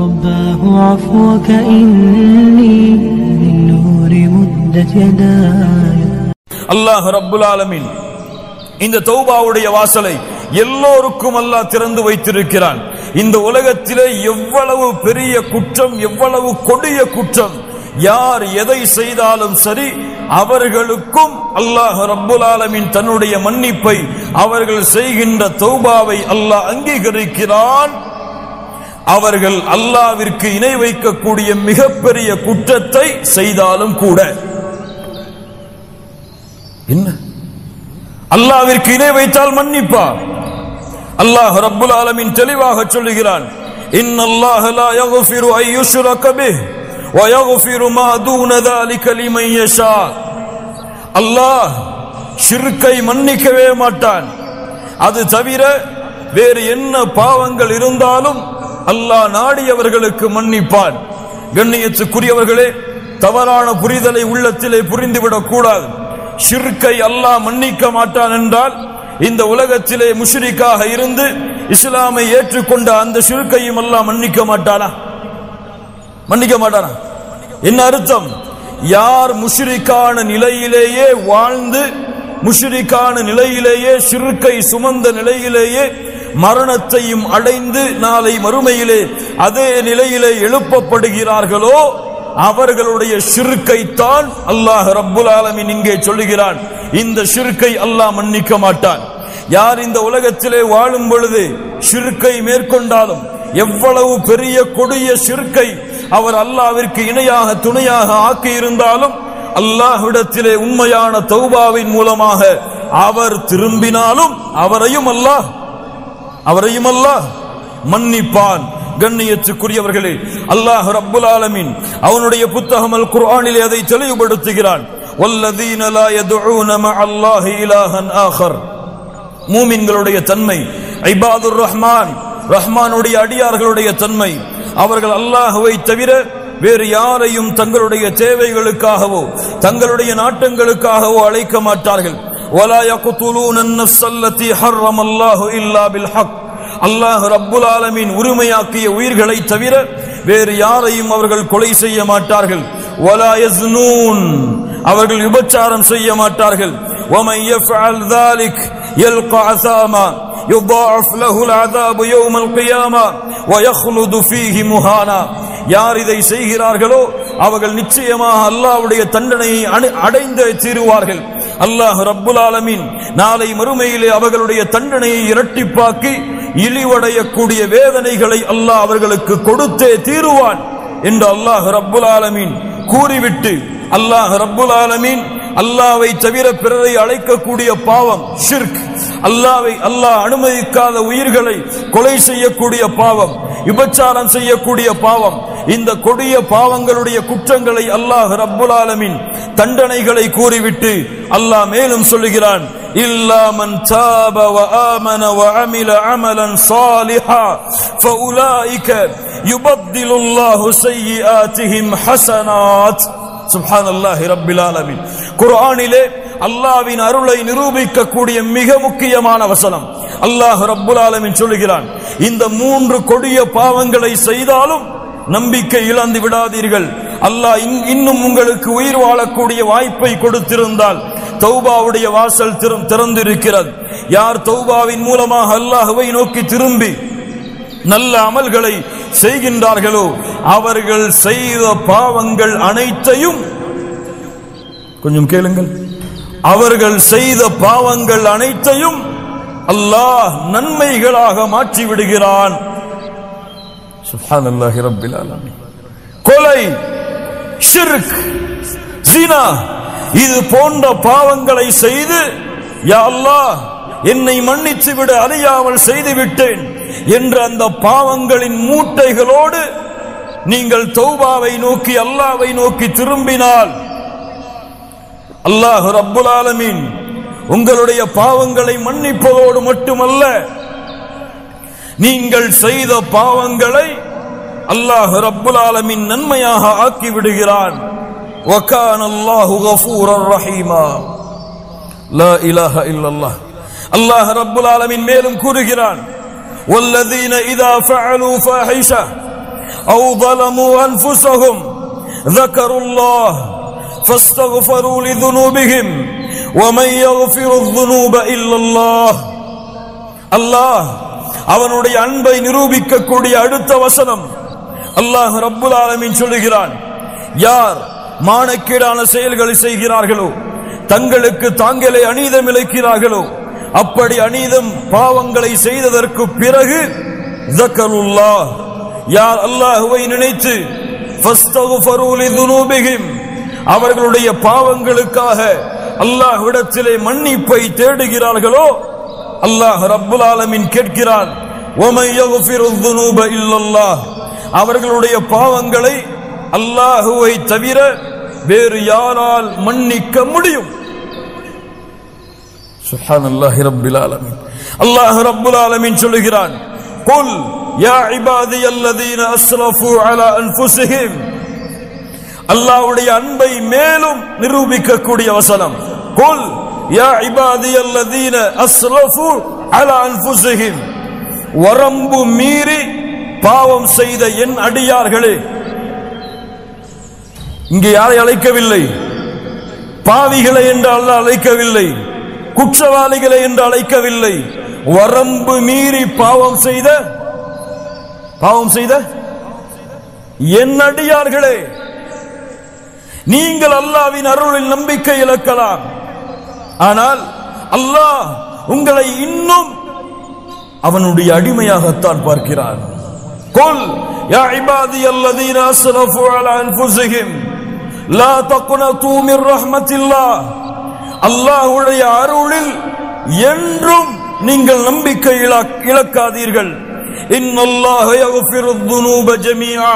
رباه عفوك إني من نور مدت يداي. அல்லாஹ் ரப்புல் ஆலமீன் இந்த தௌபாவுடைய வாசலை எல்லோருக்கும் அல்லாஹ் திறந்து வைத்திருக்கிறான். இந்த உலகத்திலே எவ்வளவு பெரிய குற்றம், எவ்வளவு கொடிய குற்றம், யார் எதை செய்தாலும் சரி, அவர்களுக்கும் அல்லாஹ் ரப்புல் ஆலமீன் தன்னுடைய மன்னிப்பை, அவர்கள் செய்கின்ற தௌபாவை அல்லாஹ் அங்கீகரிக்கிறான். அவர்கள் அல்லாஹ்விற்கு இணை வைக்கக்கூடிய மிகப்பெரிய குற்றத்தை செய்தாலும் கூட. என்ன அல்லாஹ்விற்கு இணை வைத்தால் மன்னிப்பார். அல்லாஹ் ரப்புல் ஆலமீன் தெளிவாக சொல்லுகிறான், இன்னல்லாஹ லா யக்ஃபிரு அன் யுஷ்ரக பிஹி வ யக்ஃபிரு மா தூன ذلك லிமன் யஷா. அல்லாஹ் ஷிர்க்கை மன்னிக்கவே மாட்டான். அது தவிர வேறு என்ன பாவங்கள் இருந்தாலும் அல்லாஹ் நாடியவர்களுக்கு மன்னிப்பான். கண்ணியத்துக்குரியவர்களே, தவறான புரிதலை உள்ளத்திலே புரிந்துவிடக் கூடாது. ஷிர்க்கை அல்லாஹ் மன்னிக்க மாட்டான் என்றால் இந்த உலகத்திலே முஷ்ரிக்காக இருந்து இஸ்லாமை ஏற்றுக்கொண்ட அந்த ஷிர்க்கையும் அல்லாஹ் மன்னிக்க மாட்டானா? மன்னிக்க மாட்டானா? என்ன அர்த்தம்? யார் முஷ்ரிக்கான நிலையிலேயே வாழ்ந்து, முஷ்ரிக்கான நிலையிலேயே, ஷிர்க்கை சுமந்த நிலையிலேயே மரணத்தையும் அடைந்து நாளை மறுமையிலே அதே நிலையிலே எழுப்பப்படுகிறார்களோ அவர்களுடைய ஷிர்க்கை தான் அல்லாஹ் ரப்புல் ஆலமீன் இங்கே சொல்லுகிறான். இந்த ஷிர்க்கை அல்லாஹ் மன்னிக்க மாட்டான். யார் இந்த உலகத்திலே வாழும் பொழுது ஷிர்க்கை மேற்கொண்டாலும், எவ்வளவு பெரிய கொடிய ஷிர்க்கை அவர் அல்லாஹ்விற்கு இணையாக துணையாக ஆக்கி இருந்தாலும், அல்லாஹ்விடத்திலே உண்மையான தௌபாவின் மூலமாக அவர் திரும்பினாலும் அவரையும் அல்லாஹ் மன்னிப்பான். கண்ணியத்துக்குரியவர்களே, அல்லாஹ் ரப்புல் ஆலமீன் அவனுடைய புத்தகம் அல் குர்ஆனிலே அதை தெளிவுபடுத்துகிறான். வல்லதீன லா யதுஊன மஅல்லாஹி இலாஹன் ஆகர். மூமின்களுடைய தன்மை, இபாதுர் ரஹ்மான், ரஹ்மானுடைய அடியார்களுடைய தன்மை, அவர்கள் அல்லாஹ்வை தவிர வேறு யாரையும் தங்களுடைய தேவைகளுக்காகவோ தங்களுடைய நாட்டங்களுக்காகவோ அழைக்க மாட்டார்கள். வலா யக்துலூன அன்-நஃப்ஸ அல்லதி ஹர்ரமல்லாஹு இல்லா பில் ஹக். அல்லாஹ் ரப்புல் ஆலமீன் உரிமையாக்கிய உயிர்களை தவிர வேறு யாரையும் அவர்கள் கொலை செய்ய மாட்டார்கள். வலா யஸ்னூன், அவர்கள் விபச்சாரம் செய்ய மாட்டார்கள். வமன் யஃஅல் ذلك يلقى عثاما يضاعف له العذاب يوم القيامة ويخلد فيه مهانا. யார் இதை செய்கிறார்களோ அவர்கள் நிச்சயமாக அல்லாஹ்வுடைய தண்டனையை அடைந்தே தீருவார்கள். அல்லாஹ் ரப்புல் ஆலமீன் நாளை மறுமையிலே அவர்களுடைய தண்டனையை இரட்டிப்பாக்கி இழிவடையக்கூடிய வேதனைகளை அல்லாஹ் அவர்களுக்கு கொடுத்தே தீருவான் என்று அல்லாஹ் ரப்புல் ஆலமீன் கூறிவிட்டு, அல்லாஹ் ரப்புல் ஆலமீன் அல்லாஹ்வை தவிர பிறரை அழைக்கக்கூடிய பாவம் ஷிர்க், அல்லாஹ் அனுமதிக்காத உயிர்களை கொலை செய்யக்கூடிய பாவம், விபச்சாரம் செய்யக்கூடிய பாவம், இந்த கொடிய பாவங்களுடைய குற்றங்களை அல்லாஹ் ரப்புல் ஆலமீன் தண்டனைகளை கூறிவிட்டு அல்லாஹ் மேலும் சொல்லுகிறான், இல்லா மன் தாப வ ஆமன வ அமில அமலன் சாலிஹா ஃபஉலாயிக யுபத்திலுல்லாஹு ஸய்யிஆத்திஹிம் ஹஸனாத். சுப்ஹானல்லாஹி ரப்பில் ஆலமீன். குர்ஆனிலே அல்லாஹ்வின் அருளை நிரூபிக்கக்கூடிய மிக முக்கியமான வசனம். அல்லாஹ் ரப்புல் ஆலமீன் சொல்லுகிறான், இந்த மூன்று கொடிய பாவங்களை செய்தாலும் நம்பிக்கை இழந்து விடாதீர்கள். அல்லாஹ் இன்னும் உங்களுக்கு உயிர் வாழக்கூடிய வாய்ப்பை கொடுத்திருந்தால் தௌபாவுடைய வாசல் திறந்திருக்கிறது. யார் தௌபாவின் மூலமாக அல்லாஹ்வை நோக்கி திரும்பி நல்ல அமல்களை செய்கின்றார்களோ அவர்கள் செய்த பாவங்கள் அனைத்தையும், கொஞ்சம் கேளுங்கள், அவர்கள் செய்த பாவங்கள் அனைத்தையும் அல்லாஹ் நன்மைகளாக மாற்றி விடுகிறான். சுப்ஹானல்லாஹி ரப்பில் ஆலமீன். கொலை, ஷிர்க், ஜினா இது போன்ற பாவங்களை செய்து, யா அல்லாஹ் என்னை மன்னித்து விடு, அறியாமல் செய்து விட்டேன் என்ற அந்த பாவங்களின் மூட்டைகளோடு நீங்கள் தௌபாவை நோக்கி அல்லாஹ்வை நோக்கி திரும்பினால் அல்லாஹ் ரப்புல் ஆலமீன் உங்களுடைய பாவங்களை மன்னிப்பதோடு மட்டுமல்ல, நீங்கள் செய்த பாவங்களை அல்லாஹ் ரப்புல் ஆலமீன் நன்மையாக ஆக்கி விடுகிறான். வகான அல்லாஹு கஃபூரர் ரஹீமா. லா இலாஹா இல்லல்லாஹ். அல்லாஹ் ரப்புல் ஆலமீன் மேலும் கூறுகிறான், வல்லதீன இதா ஃபஅலூ ஃபாஹிஷா أو ظلموا أنفسهم ذكروا الله فاستغفروا لذنوبهم ومن يغفر الذنوب إلا الله. அல்லாஹ் அவனுடைய அன்பை நிரூபிக்கக்கூடிய அடுத்த வசனம் அல்லாஹ் ரப்புல் ஆலமீன் சொல்லுகிறான், யார் மானக்கேடான செயல்களை செய்கிறார்களோ, தங்களுக்கு தாங்களே அநீதம் இழைக்கிறார்களோ, அப்படி அநீதம் பாவங்களை செய்ததற்கு பிறகு ذكروا யார் அல்லாஹ்வை நினைத்து فاستغفروا لذنوبهم அவர்களுடைய பாவங்களுக்காக அல்லாஹ்விடத்திலே மன்னிப்பை தேடுகிறார்களோ, அல்லாஹ் ரப்புல் ஆலமீன் கேட்கிறான், وَمَن يَغْفِرُ الذُّنُوبَ إِلَّا اللَّهُ அவர்களுடைய பாவங்களை அல்லாஹ்வை தவிர வேறு யாரால் மன்னிக்க முடியும்? சுப்ஹானல்லாஹி ரப்பில் ஆலமீன். அல்லாஹ் ரப்புல் ஆலமீன் சொல்கிறான், குல் யா இபாதியல்லதீன அஸ்ரஃபு அலா அன்ஃபுஸிஹிம். அல்லாஹ்வுடைய அன்பை மேலும் நிரூபிக்கக்கூடிய வசனம், குல் யா இபாதியல்லதீன அஸ்ரஃபு அலா அன்ஃபுஸிஹிம். வரம்பு மீறி பாவம் செய்த என் அடியார்களே. இங்கே யாரை அழைக்கவில்லை, பாவிகளை என்று அல்லாஹ் அழைக்கவில்லை, குற்றவாளிகளை என்று அழைக்கவில்லை. வரம்பு மீறி பாவம் செய்த என் அடியார்களே, நீங்கள் அல்லாஹ்வின் அருளில் நம்பிக்கை இழக்கலாம், ஆனால் அல்லாஹ் உங்களை இன்னும் அவனுடைய அடிமையாகத்தான் பார்க்கிறான். குல் யா இபாதியல்லதீன அஸ்ரஃபு அலா அன்ஃபுஸிஹிம் லா தக்னது மின் ரஹ்மத்தில்லாஹ். அல்லாஹ்வுடைய அருளில் என்றும் நீங்கள் நம்பிக்கை இழக்காதீர்கள். இன்னல்லாஹ யக்ஃபிரு ذுனூப ஜமீஆ.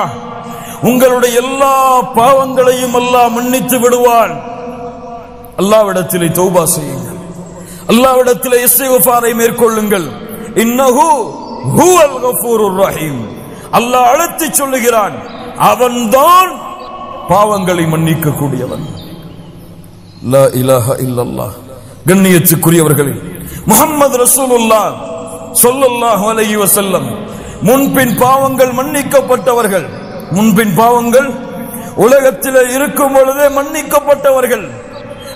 உங்களுடைய எல்லா பாவங்களையும் அல்லாஹ் மன்னித்து விடுவான். அல்லாஹ்விடத்திலே தௌபா செய்யுங்கள், அல்லாஹ்விடத்திலே இஸ்திக்ஃபாரை மேற்கொள்ளுங்கள். இன்னஹு ஹுவல் கஃபூருர் ரஹீம். அல்லாஹ் அழைத்து சொல்லுகிறான், அவன்தான் பாவங்களை மன்னிக்க கூடியவன். லா இலாஹா இல்லல்லாஹ். கண்ணியத்துக்குரியவர்களே, முஹம்மது ரசூலுல்லாஹ் ஸல்லல்லாஹு அலைஹி வஸல்லம் முன்பின் பாவங்கள் மன்னிக்கப்பட்டவர்கள். முன்பின் பாவங்கள் உலகத்தில் இருக்கும் பொழுதே மன்னிக்கப்பட்டவர்கள்.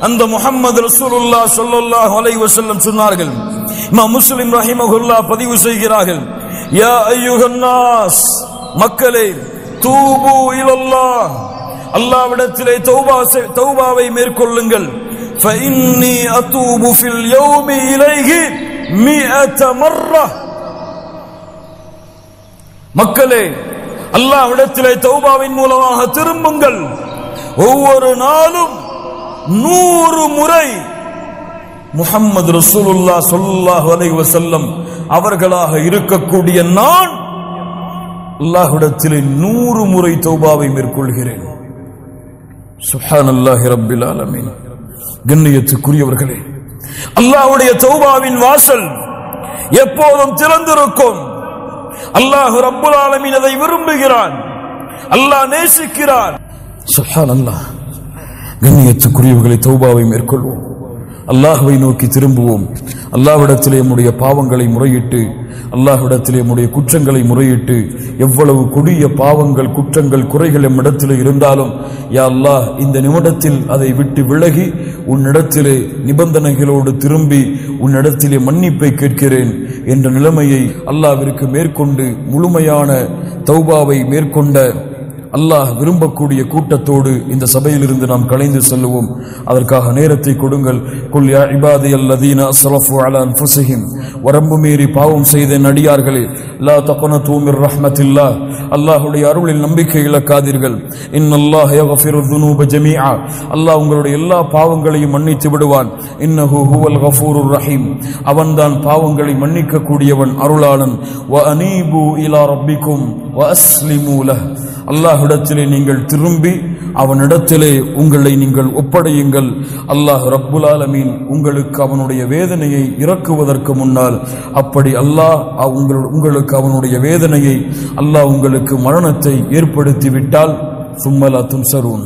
அந்த முஹம்மது ரசூலுல்லாஹ் ஸல்லல்லாஹு அலைஹி வஸல்லம் சொன்னார்கள், இமாம் முஸ்லிம் ரஹிமஹுல்லாஹ் பதிவு செய்கிறார்கள், யா அய்யுஹன் நாஸ், மக்களே, தூபு இலல்லாஹ், அல்லாஹ்விடத்திலே தௌபாவை மேற்கொள்ளுங்கள். ஃபஇன்னி அதூபு ஃபில் யௌமி இலைஹி 100 மர்ரா. மக்களே, அல்லாஹ்விடத்திலே தௌபாவின் மூலமாக திரும்புங்கள். ஒவ்வொரு நாளும் 100 முறை முஹம்மது ரசூலுல்லாஹ் ஸல்லல்லாஹு அலைஹி வஸல்லம் அவர்களாக இருக்கக்கூடிய நான் அல்லாஹ்விடத்திலே 100 முறை தௌபாவை மேற்கொள்கிறேன். சுப்ஹானல்லாஹி ரப்பில் ஆலமீன். கண்ணியத்துக்குரியவர்களே, அல்லாஹ்வுடைய தௌபாவின் வாசல் எப்போதும் திறந்திருக்கும். அல்லாஹ் ரப்புல் ஆலமீன் அதை விரும்புகிறான், அல்லாஹ் நேசிக்கிறான். சுப்ஹானல்லாஹ். கண்ணியத்துக்குரியவர்களை, தௌபாவை மேற்கொள்வோம், அல்லாஹ்வை நோக்கி திரும்புவோம். அல்லாஹ்விடத்திலே நம்முடைய பாவங்களை முறையிட்டு, அல்லாஹ்விடத்திலே நம்முடைய குற்றங்களை முறையிட்டு, எவ்வளவு கொடிய பாவங்கள், குற்றங்கள், குறைகள் நம்மிடத்திலே இருந்தாலும், யா அல்லாஹ், இந்த நிமிடத்தில் அதை விட்டு விலகி உன்னிடத்திலே நிபந்தனைகளோடு திரும்பி உன்னிடத்திலே மன்னிப்பை கேட்கிறேன் என்ற நிலைமையை அல்லாஹ்விற்கு மேற்கொண்டு முழுமையான தௌபாவை மேற்கொண்ட அல்லாஹ் விரும்பக்கூடிய கூட்டத்தோடு இந்த சபையிலிருந்து நாம் கலைந்து செல்லுவோம். அதற்காக நேரத்தை கொடுங்கள். குல் யா இபாதியல்லதீன அஸ்ரஃபு அலா அன்ஃபுஸிஹிம். வரம்பு மீறி பாவம் செய்த நடிகார்களே, லா தக்னது மிர் ரஹ்மத்தில்லாஹ். அல்லாஹ்வுடைய அருளில் நம்பிக்கை இழக்காதீர்கள். இன்னல்லாஹ யக்ஃபிரு ذுனூப ஜமீஆ. அல்லாஹ் உங்களுடைய எல்லா பாவங்களையும் மன்னித்து விடுவான். இன்னஹு ஹுவல் கஃபூருர் ரஹீம். அவன்தான் பாவங்களை மன்னிக்க கூடியவன், அருளாளன். வ அனீபு இலா ரப்பிக்கும் வ அஸ்லிமு லஹ். அல்லாஹ்விடத்திலே நீங்கள் திரும்பி அவனிடத்திலே உங்களை நீங்கள் ஒப்படையுங்கள். அல்லாஹ் ரப்புல் ஆலமீன் உங்களுக்கு அவனுடைய வேதனையை இறக்குவதற்கு முன்னால், அப்படி அல்லாஹ் உங்களுக்கு அவனுடைய வேதனையை, அல்லாஹ் உங்களுக்கு மரணத்தை ஏற்படுத்தி விட்டால், சும்மலா துன்சரூன்,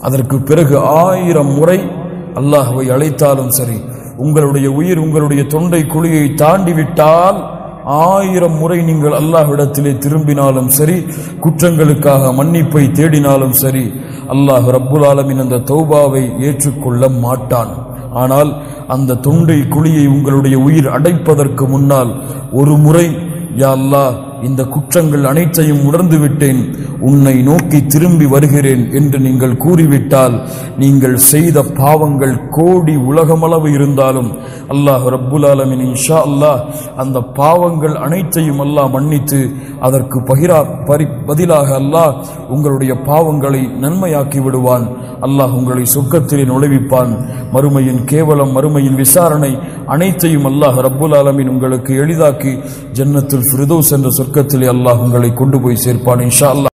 அதற்கு பிறகு 1000 முறை அல்லாஹ்வை அழைத்தாலும் சரி, உங்களுடைய உயிர் உங்களுடைய தொண்டை குழியை தாண்டி விட்டால் 1000 முறை நீங்கள் அல்லாஹ்விடத்திலே திரும்பினாலும் சரி, குற்றங்களுக்காக மன்னிப்பை தேடினாலும் சரி, அல்லாஹ் ரப்புல் ஆலமீன் அந்த தௌபாவை ஏற்றுக்கொள்ள மாட்டான். ஆனால் அந்த தொண்டை குழியை உங்களுடைய உயிர் அடைப்பதற்கு முன்னால் ஒரு முறை, யா அல்லாஹ், இந்த குற்றங்கள் அனைத்தையும் உணர்ந்து விட்டேன், உன்னை நோக்கி திரும்பி வருகிறேன் என்று நீங்கள் கூறிவிட்டால், நீங்கள் செய்த பாவங்கள் கோடி உலகமளவு இருந்தாலும் அல்லாஹ் ரப்புல் ஆலமீன் இன்ஷா அல்லாஹ் அந்த பாவங்கள் அனைத்தையும் அல்லாஹ் மன்னித்து அதற்கு பதிலாக அல்லாஹ் உங்களுடைய பாவங்களை நன்மையாக்கி விடுவான். அல்லாஹ் உங்களை சொர்க்கத்திலே நுழைவிப்பான். மறுமையின் கேவலம், மறுமையின் விசாரணை அனைத்தையும் அல்லாஹ் ரப்புல் ஆலமீன் உங்களுக்கு எளிதாக்கி ஜன்னத்துல் ஃபிர்தௌஸ் என்ற சொர்க்கத்திலே அல்லாஹ் உங்களை கொண்டு போய் சேர்ப்பான் இன்ஷா அல்லாஹ்.